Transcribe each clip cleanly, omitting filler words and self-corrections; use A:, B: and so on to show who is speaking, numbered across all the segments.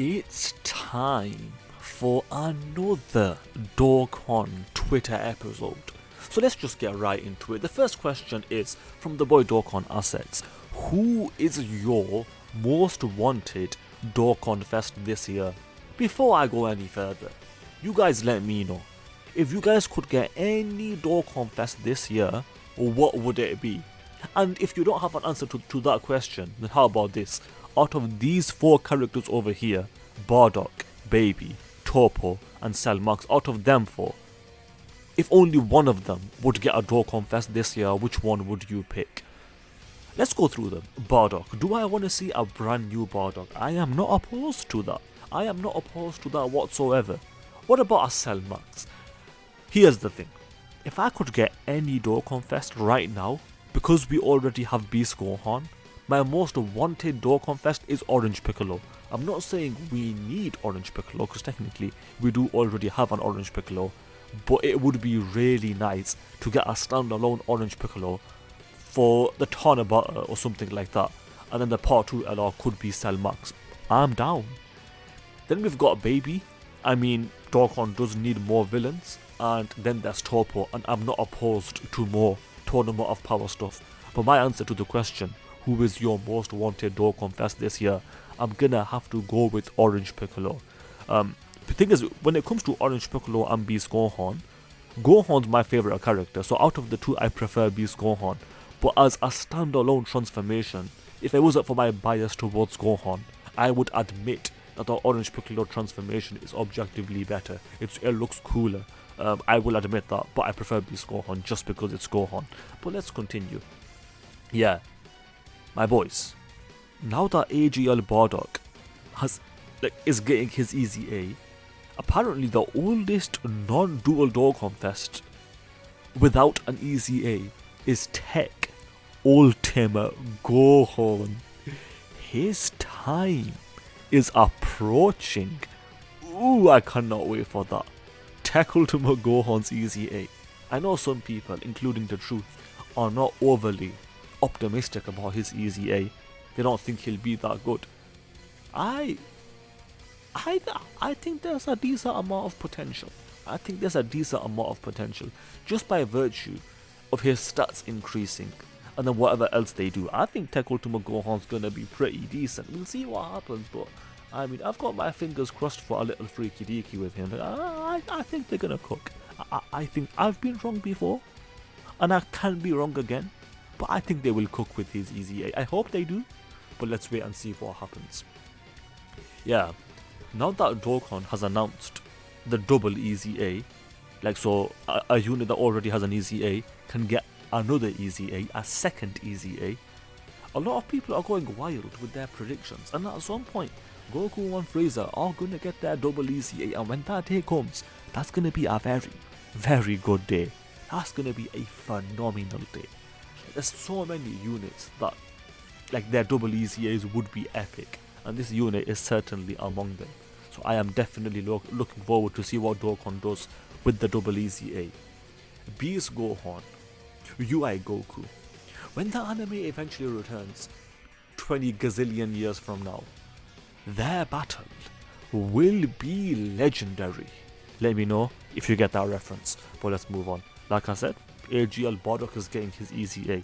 A: It's time for another Dokkan Twitter episode. So let's just get right into it. The first question is from the boy Dokkan Assets. Who is your most wanted Dokkan Fest this year? Before I go any further, you guys let me know. If you guys could get any Dokkan Fest this year, what would it be? And if you don't have an answer to that question, then how about this? Out of these four characters over here, Bardock, Baby, Topo, and Selmax, out of them four, if only one of them would get a Dokkan Fest this year, which one would you pick? Let's go through them. Bardock. Do I want to see a brand new Bardock? I am not opposed to that. I am not opposed to that whatsoever. What about a Selmax? Here's the thing. If I could get any Dokkan Fest right now, because we already have Beast Gohan, my most wanted Dokkan Fest is Orange Piccolo. I'm not saying we need Orange Piccolo, because technically we do already have an Orange Piccolo, but it would be really nice to get a standalone Orange Piccolo for the Tana Battle or something like that, and then the Part 2 LR could be Selmax. I'm down. Then we've got Baby. I mean, Dokkan does need more villains, and then there's Topo, and I'm not opposed to more Tournament of Power stuff. But my answer to the question, who is your most wanted Dokkan Fest this year, I'm gonna have to go with Orange Piccolo. The thing is, when it comes to Orange Piccolo and Beast Gohan, Gohan's my favourite character, so out of the two I prefer Beast Gohan. But as a standalone transformation, if it wasn't for my bias towards Gohan, I would admit that the Orange Piccolo transformation is objectively better. It looks cooler. I will admit that, but I prefer Beast Gohan just because it's Gohan. But let's continue. Yeah, my boys. Now that AGL Bardock is getting his Easy A, apparently the oldest non-dual Dokkan Fest without an Easy A is Tech Ultimate Gohan. His time is approaching. Ooh, I cannot wait for that. Tech Ultimate Gohan's Easy A. I know some people, including the Truth, are not overly optimistic about his Easy A. They don't think he'll be that good. I think there's a decent amount of potential. Just by virtue of his stats increasing and then whatever else they do. I think Tech Ultimate Gohan's gonna be pretty decent. We'll see what happens, but I mean, I've got my fingers crossed for a little freaky deaky with him. I think they're gonna cook. I think I've been wrong before, and I can be wrong again, but I think they will cook with his Easy A. I hope they do, but let's wait and see what happens. Yeah, now that Dokkan has announced the double Easy A, a unit that already has an Easy A can get another Easy A, a second Easy A, a lot of people are going wild with their predictions, and at some point, Goku and Frieza are going to get their double Easy A, and when that day comes, that's going to be a very, very good day. That's going to be a phenomenal day. There's so many units that, their double Easy A's would be epic, and this unit is certainly among them. So I am definitely looking forward to see what Dokkan does with the double Easy A. Beast Gohan, UI Goku. When the anime eventually returns, 20 gazillion years from now, their battle will be legendary. Let me know if you get that reference. But let's move on. Like I said, AGL Bardock is getting his Easy A.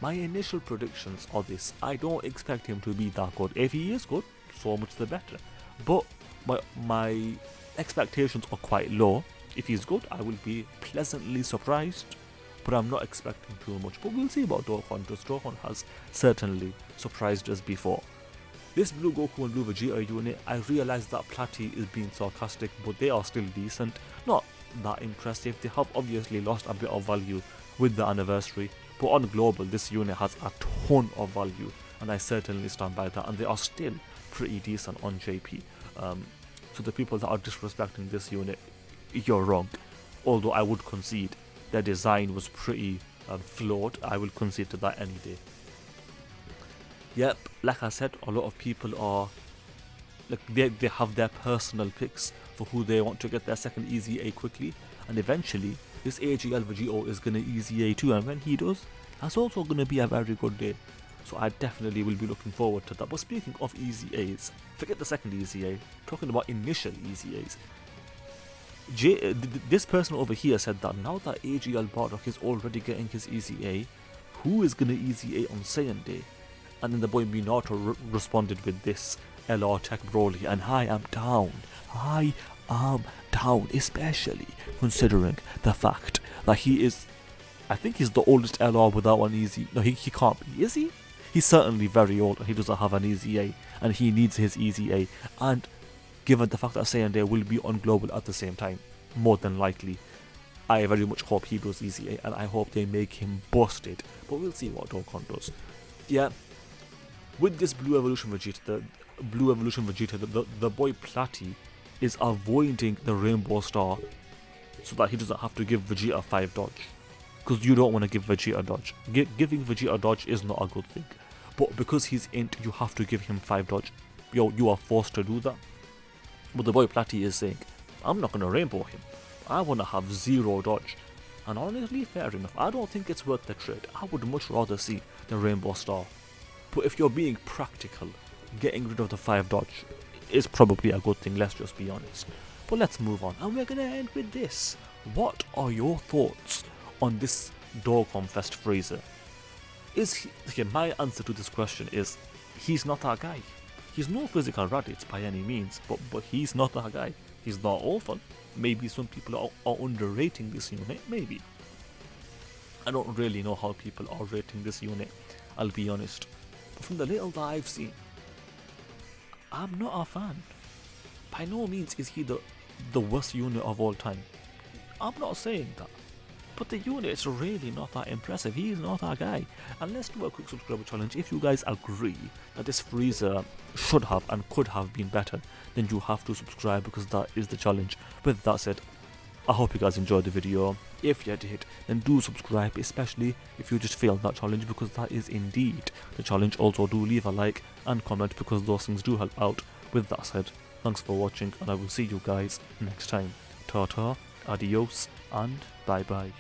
A: My initial predictions are this. I don't expect him to be that good. If he is good, so much the better. But my expectations are quite low. If he's good, I will be pleasantly surprised. But I'm not expecting too much. But we'll see about Dokkan, because Dokkan has certainly surprised us before. This Blue Goku and Blue Vegeta unit, I realise that Platy is being sarcastic, but they are still decent. Not that impressive. They have obviously lost a bit of value with the anniversary, but on global, this unit has a ton of value, and I certainly stand by that, and they are still pretty decent on JP. So the people that are disrespecting this unit, you're wrong. Although I would concede their design was pretty flawed, I will concede to that any day. Yep, like I said, a lot of people are they have their personal picks for who they want to get their second Easy A quickly, and eventually this AGL Vegito is gonna Easy A too, and when he does, that's also gonna be a very good day. So I definitely will be looking forward to that. But speaking of easy A's, forget the second easy A, talking about initial easy A's. This person over here said that now that AGL Bardock is already getting his easy A, who is gonna easy A on Saiyan Day? And then the boy Minato responded with this LR Tech Broly, and I am down. I am down, especially considering the fact that he is, I think he's the oldest LR without an easy. No, he can't be, is he? He's certainly very old and he doesn't have an easy A, and he needs his easy A. And given the fact that Saiyan Day will be on global at the same time, more than likely, I very much hope he does easy A, and I hope they make him busted. But we'll see what Dokkan does. Yeah, with this Blue Evolution Vegeta, the boy Platy is avoiding the Rainbow Star so that he doesn't have to give Vegeta 5 dodge. Because you don't want to give Vegeta dodge. Giving Vegeta dodge is not a good thing. But because he's int, you have to give him 5 dodge. You are forced to do that. But the boy Platy is saying, I'm not going to rainbow him. I want to have 0 dodge. And honestly, fair enough. I don't think it's worth the trade. I would much rather see the Rainbow Star. But if you're being practical, getting rid of the 5 dodge is probably a good thing, let's just be honest. But let's move on. And we're going to end with this. What are your thoughts on this Dokkan Fest Frieza? Okay, my answer to this question is, he's not that guy. He's no physical Raditz by any means, but he's not that guy. He's not orphan. Maybe some people are underrating this unit, maybe. I don't really know how people are rating this unit, I'll be honest. But from the little that I've seen, I'm not a fan. By no means is he the worst unit of all time. I'm not saying that. But the unit is really not that impressive. He is not that guy. And let's do a quick subscriber challenge. If you guys agree that this Frieza should have and could have been better, then you have to subscribe, because that is the challenge. With that said, I hope you guys enjoyed the video. If you did, then do subscribe, especially if you just failed that challenge, because that is indeed the challenge. Also, do leave a like and comment, because those things do help out. With that said, thanks for watching, and I will see you guys next time. Ta-ta, adios, and bye-bye.